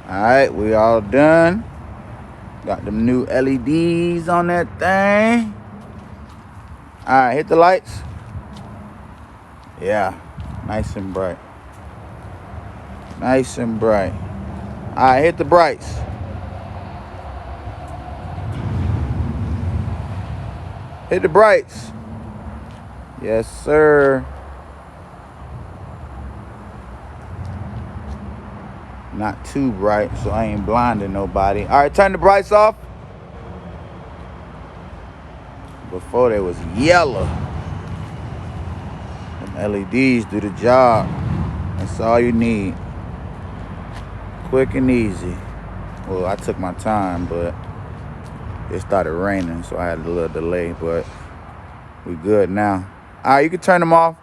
All right, we all done. Got them new LEDs on that thing. All right, hit the lights. Yeah, nice and bright. Nice and bright. All right, hit the brights. Hit the brights. Yes, sir. Not too bright, so I ain't blinding nobody. All right, turn the brights off. Before they was yellow. Them LEDs do the job. That's all you need. Quick and easy. Well, I took my time, but it started raining, so I had a little delay, but we good now. All right, you can turn them off.